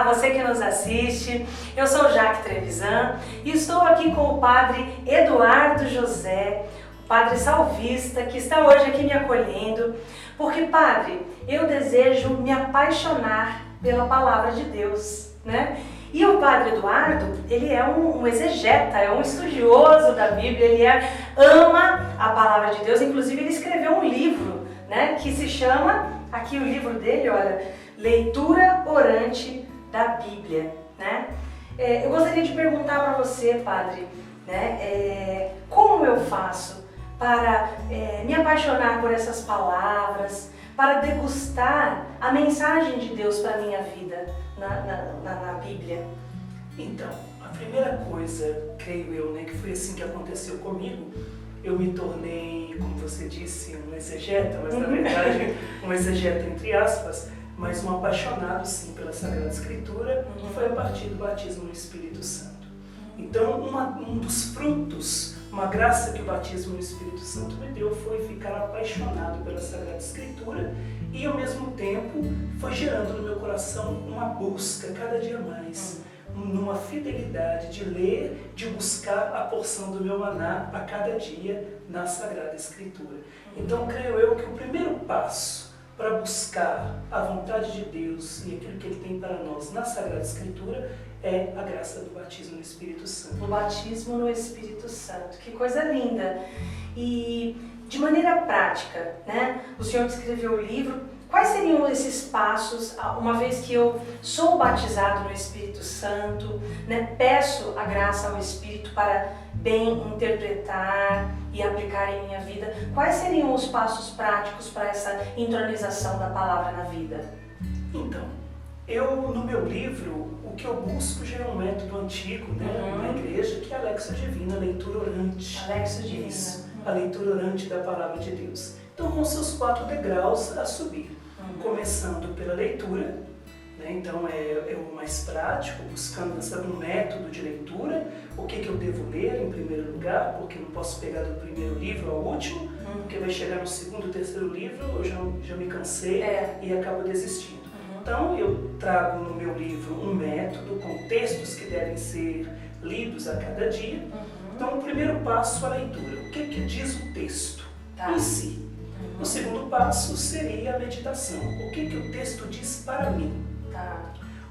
você que nos assiste. Eu sou Jaque Trevisan e estou aqui com o Padre Eduardo José, o Padre Salvista, que está hoje aqui me acolhendo, porque, Padre, eu desejo me apaixonar pela Palavra de Deus, né? E o Padre Eduardo, ele é um exegeta, é um estudioso da Bíblia, ele ama a Palavra de Deus, inclusive ele escreveu um livro, né, que se chama, aqui o livro dele, olha, Leitura Orante da Bíblia, né? Eu gostaria de perguntar para você, Padre, né, como eu faço para me apaixonar por essas palavras, para degustar a mensagem de Deus para a minha vida na Bíblia? Então, a primeira coisa, creio eu, né, que foi assim que aconteceu comigo, eu me tornei, como você disse, um exegeta, mas na verdade um exegeta entre aspas, mas um apaixonado sim pela Sagrada Escritura, que foi a partir do batismo no Espírito Santo. Então, um dos frutos, uma graça que o batismo no Espírito Santo me deu foi ficar apaixonado pela Sagrada Escritura e ao mesmo tempo foi gerando no meu coração uma busca cada dia mais, numa fidelidade de ler, de buscar a porção do meu maná a cada dia na Sagrada Escritura. Então, creio eu que o primeiro passo para buscar a vontade de Deus e aquilo que Ele tem para nós na Sagrada Escritura é a graça do batismo no Espírito Santo. O batismo no Espírito Santo, que coisa linda! E de maneira prática, né? O senhor escreveu o livro, quais seriam esses passos, uma vez que eu sou batizado no Espírito Santo, né? Peço a graça ao Espírito para bem interpretar e aplicar em minha vida, quais seriam os passos práticos para essa entronização da palavra na vida? Então, no meu livro, o que eu busco já é um método antigo, né, na igreja, que é a Lexio Divina, a leitura orante. A Lexio Divina. Isso, a leitura orante da Palavra de Deus. Então, com seus 4 degraus a subir, começando pela leitura, né, então é o mais prático, buscando um método de leitura, o que eu devo ler em primeiro lugar, porque não posso pegar do primeiro livro ao último, porque vai chegar no segundo, terceiro livro, eu já me cansei e acabo desistindo. Então, eu trago no meu livro um método com textos que devem ser lidos a cada dia. Então, o primeiro passo é a leitura. O que diz o texto em si? O segundo passo seria a meditação. O que o texto diz para mim?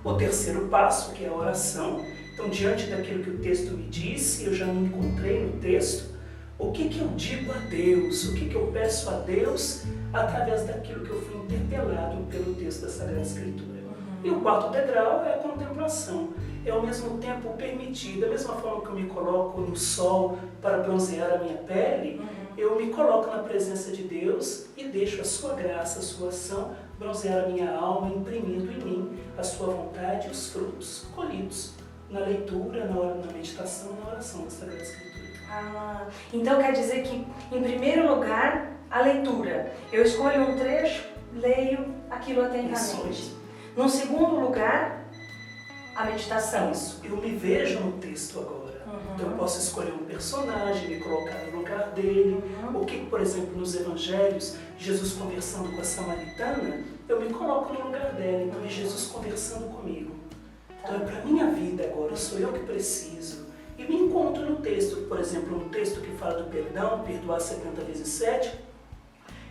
O terceiro passo, que é a oração. Então, diante daquilo que o texto me disse, eu já me encontrei no texto. O que eu digo a Deus? O que eu peço a Deus através daquilo que eu fui interpelado pelo texto da Sagrada Escritura? E o 4º degrau é a contemplação. É ao mesmo tempo permitir, da mesma forma que eu me coloco no sol para bronzear a minha pele, eu me coloco na presença de Deus e deixo a sua graça, a sua ação bronzear a minha alma, imprimindo em mim a sua vontade e os frutos colhidos na leitura, na meditação e na oração da Sagrada Escritura. Então quer dizer que, em primeiro lugar, a leitura. Eu escolho um trecho, leio aquilo atentamente. No segundo lugar, a meditação. Isso, eu me vejo no texto agora. Então eu posso escolher um personagem, me colocar no lugar dele. O que, por exemplo, nos evangelhos, Jesus conversando com a samaritana, eu me coloco no lugar dela. Então é Jesus conversando comigo. Então é para a minha vida agora, sou eu que preciso. E me encontro no texto, por exemplo, um texto que fala do perdão, perdoar 70 vezes 7.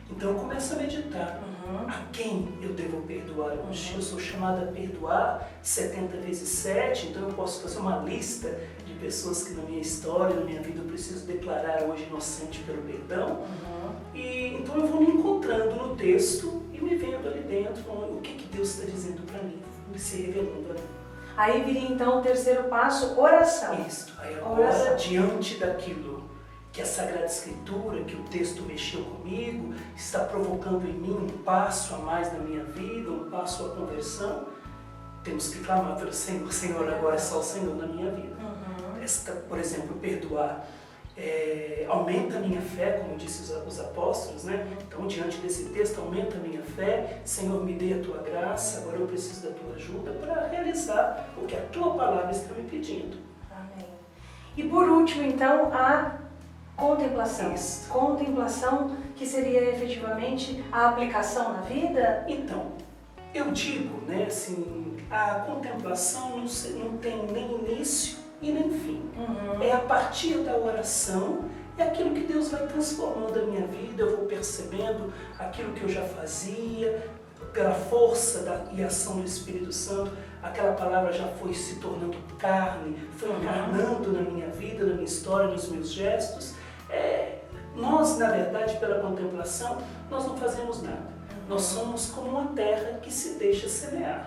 Então eu começo a meditar. A quem eu devo perdoar hoje? Eu sou chamada a perdoar 70 vezes 7, então eu posso fazer uma lista de pessoas que na minha história, na minha vida, eu preciso declarar hoje inocente pelo perdão. E então eu vou me encontrando no texto e me vendo ali dentro, o que Deus está dizendo para mim, me se revelando a mim. Aí viria então o terceiro passo, oração. Isso, aí agora, diante daquilo que a Sagrada Escritura, que o texto mexeu comigo, está provocando em mim um passo a mais na minha vida, um passo à conversão, temos que clamar pelo Senhor. Senhor, agora é só o Senhor na minha vida. Por exemplo, perdoar aumenta a minha fé, como disse os apóstolos, né? Então, diante desse texto, aumenta a minha fé. Senhor, me dê a tua graça, agora eu preciso da tua ajuda para realizar o que a tua palavra está me pedindo. Amém. E por último, então, a contemplação. Isso. Contemplação, que seria efetivamente a aplicação na vida? Então, Eu digo, né, assim, a contemplação não tem nem início e nem fim. É a partir da oração, é aquilo que Deus vai transformando a minha vida, eu vou percebendo aquilo que eu já fazia, pela força e ação do Espírito Santo, aquela palavra já foi se tornando carne, foi encarnando na minha vida, na minha história, nos meus gestos. Nós, na verdade, pela contemplação, nós não fazemos nada. Nós somos como uma terra que se deixa semear.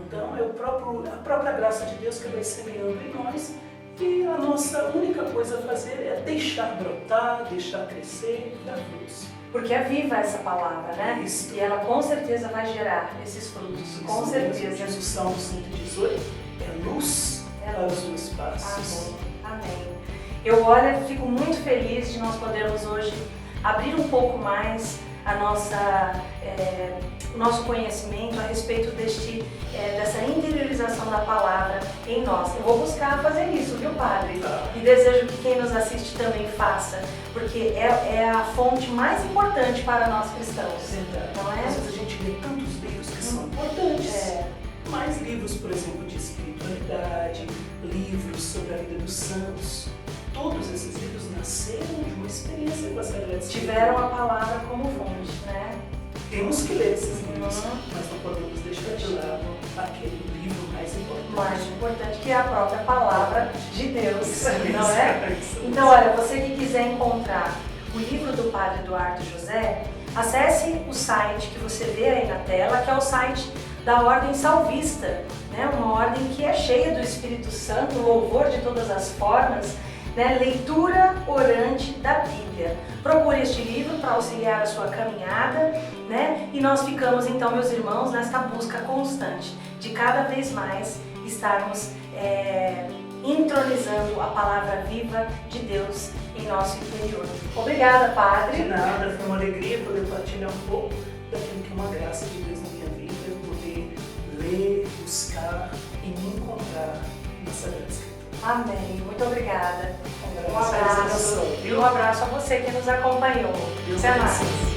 Então, é a própria graça de Deus que vai semeando em nós, e a nossa única coisa a fazer é deixar brotar, deixar crescer, dar frutos. Porque é viva essa palavra, né? Isso. E ela com certeza vai gerar esses frutos, Isso com certeza. Diz o Salmo 118, é luz para os meus passos. Amém. Amém. Eu, olha, fico muito feliz de nós podermos hoje abrir um pouco mais o nosso conhecimento a respeito dessa interiorização da palavra em nós. Eu vou buscar fazer isso, viu, Padre? E desejo que quem nos assiste também faça, porque é a fonte mais importante para nós cristãos. Verdade. Não é? Às vezes a gente lê tantos livros que são importantes. Mais livros, por exemplo, de espiritualidade, livros sobre a vida dos santos. Todos esses livros nasceram de uma experiência com a Sagrada Escritura. Tiveram a palavra como fonte, né? Temos que ler esses livros, mas não podemos deixar de lado aquele livro mais importante. Mais importante, que é a própria palavra de Deus, Isso, não é? Então, olha, você que quiser encontrar o livro do Padre Eduardo José, acesse o site que você vê aí na tela, que é o site da Ordem Salvista, né? Uma ordem que é cheia do Espírito Santo, louvor de todas as formas, né? Leitura orante da Bíblia. Procure este livro para auxiliar a sua caminhada, né? E nós ficamos então, meus irmãos, nesta busca constante de cada vez mais estarmos entronizando a palavra viva de Deus em nosso interior. Obrigada, Padre. De nada, foi uma alegria poder partilhar um pouco daquilo que é uma graça de Deus na minha vida, poder ler, buscar e me encontrar na Sagrada Escritura. Amém. Muito obrigada. Um abraço. E um abraço a você que nos acompanhou. Deus Até abençoe. mais.